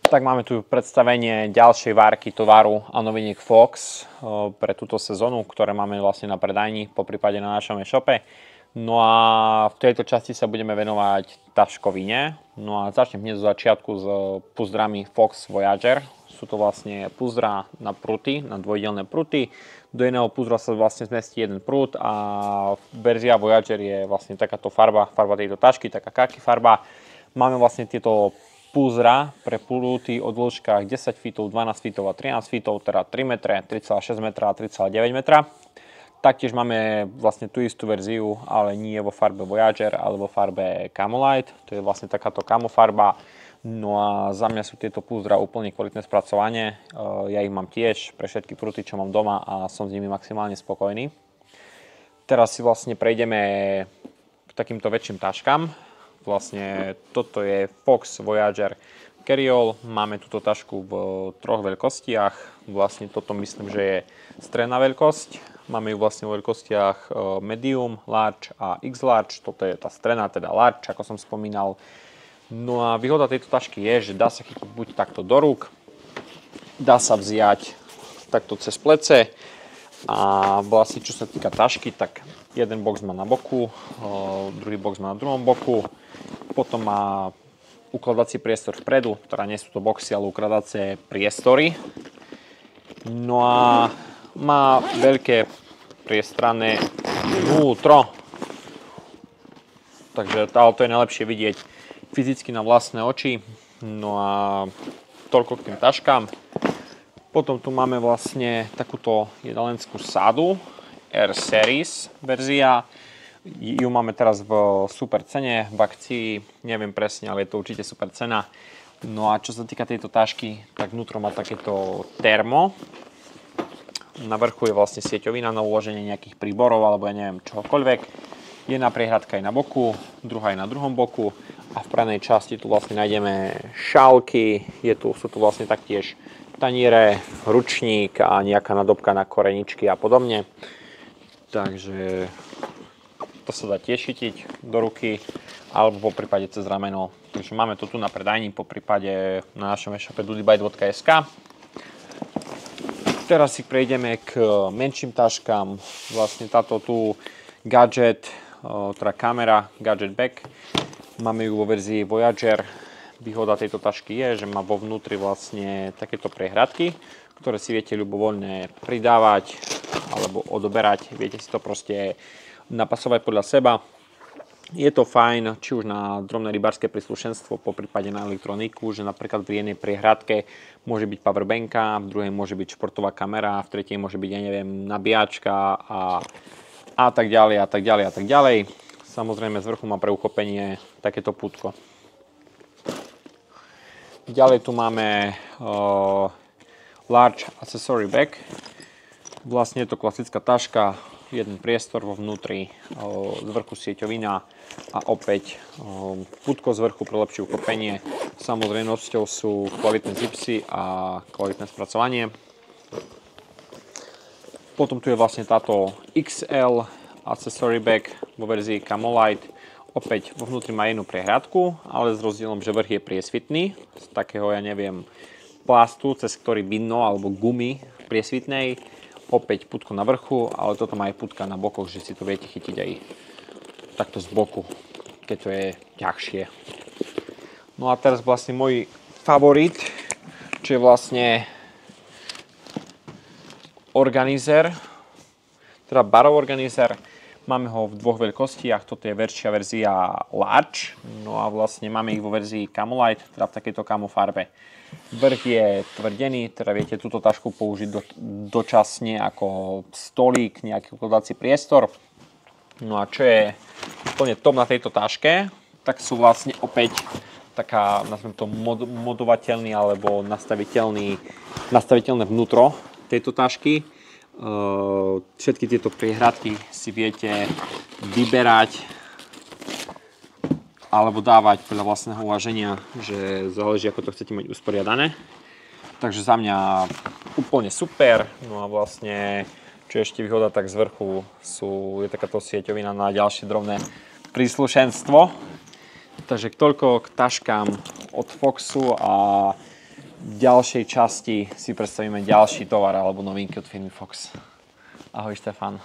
Tak máme tu predstavenie ďalšej várky tovaru a noviniek Fox pre túto sezónu, ktoré máme vlastne na predajni, poprípade na našom e-shope. No a v tejto časti sa budeme venovať taškovine. No a začnem hneď zo začiatku s puzdrami Fox Voyager. Sú to vlastne puzdra na pruty, na dvojdielne pruty. Do jedného puzdra sa vlastne zmestí jeden prut a verzia Voyager je vlastne takáto farba tejto tašky, taká kaki farba. Máme vlastne tieto púzra pre pruty o dĺžkach 10 feetov, 12 feetov a 13 feetov, teda 3 metre, 3,6 metra a 3,9 metra. Taktiež máme vlastne tú istú verziu, ale nie vo farbe Voyager, ale vo farbe Camolite. To je vlastne takáto camo farba. No a za mňa sú tieto púzdra úplne kvalitné spracovanie. Ja ich mám tiež pre všetky pruty, čo mám doma a som s nimi maximálne spokojný. Teraz si vlastne prejdeme k takýmto väčším taškám. Vlastne toto je Fox Voyager Carryall. Máme túto tašku v troch veľkostiach. Vlastne toto myslím, že je stredná veľkosť. Máme ju vlastne v veľkostiach medium, large a x-large. Toto je tá stredná, teda large, ako som spomínal. No a výhoda tejto tašky je, že dá sa chytiť buď takto do rúk, dá sa vziať takto cez plece. A vlastne čo sa týka tašky, tak jeden box má na boku, druhý box má na druhom boku. Potom má ukladací priestor vpredu, teda nie sú to boxy, ale ukladacie priestory. No a má veľké priestranné vnútro. Takže to je najlepšie vidieť fyzicky na vlastné oči. No a toľko k tým taškám. Potom tu máme vlastne takúto jedalenskú sádu, Air Series verzia. Ju máme teraz v super cene, v akcii, neviem presne, ale je to určite super cena. No a čo sa týka tejto tašky, tak vnútro má takéto termo. Na vrchu je vlastne sieťovina na uloženie nejakých príborov alebo ja neviem čohokoľvek. Jedna priehradka je na boku, druhá je na druhom boku a v prednej časti tu vlastne nájdeme šálky, sú tu vlastne taktiež taniere, ručník a nejaká nadobka na koreničky a podobne. Takže to sa dá tiež chytiť do ruky alebo po prípade cez rameno. Takže máme to tu na predajni, po prípade na našom e-shope dudybyte.sk. Teraz si prejdeme k menším taškám. Vlastne táto tu gadget, teda kamera gadget bag. Máme ju vo verzii Voyager. Výhoda tejto tašky je, že má vo vnútri vlastne takéto priehradky, ktoré si viete ľubovoľne pridávať alebo odoberať. Viete si to proste napasovať podľa seba. Je to fajn, či už na drobné rybárske príslušenstvo, po prípade na elektroniku, že napríklad v jednej priehradke môže byť powerbanka, v druhej môže byť športová kamera, v tretej môže byť, ja neviem, nabíjačka a tak ďalej a tak ďalej a tak ďalej. Samozrejme z vrchu má pre uchopenie takéto pútko. Ďalej tu máme Large Accessory Bag. Vlastne je to klasická taška, jeden priestor vo vnútri, z vrchu sieťovina a opäť pútko z vrchu pre lepšie uchopenie. Samozrejmosťou sú kvalitné zipsy a kvalitné spracovanie. Potom tu je vlastne táto XL Accessory Bag vo verzii Camolite. Opäť vo vnútri má jednu priehradku, ale s rozdielom, že vrch je priesvitný, z takého, ja neviem, plastu, cez ktorý bidno alebo gumy priesvitnej. Opäť pútko na vrchu, ale toto má aj pútka na bokoch, že si to viete chytiť aj takto z boku, keď to je ťažšie. No a teraz vlastne môj favorit, čo je vlastne organizer, teda barov organizer. Máme ho v dvoch veľkostiach, toto je väčšia verzia large, no a vlastne máme ich vo verzii Camolite, teda v takejto camo farbe. Vrch je tvrdený, teda viete túto tašku použiť dočasne ako stolík, nejaký ukladací priestor. No a čo je úplne top na tejto taške, tak sú vlastne opäť taká, nazvem to, modovateľný alebo nastaviteľné vnútro tejto tašky. Všetky tieto priehradky si viete vyberať alebo dávať podľa vlastného uváženia, že záleží, ako to chcete mať usporiadané. Takže za mňa úplne super. No a vlastne, čo je ešte výhoda, tak z vrchu je takáto sieťovina na ďalšie drobné príslušenstvo. Takže toľko k taškám od Foxu a ďalšej časti si predstavíme ďalší tovar alebo novinky od firmy Fox. Ahoj Štefan.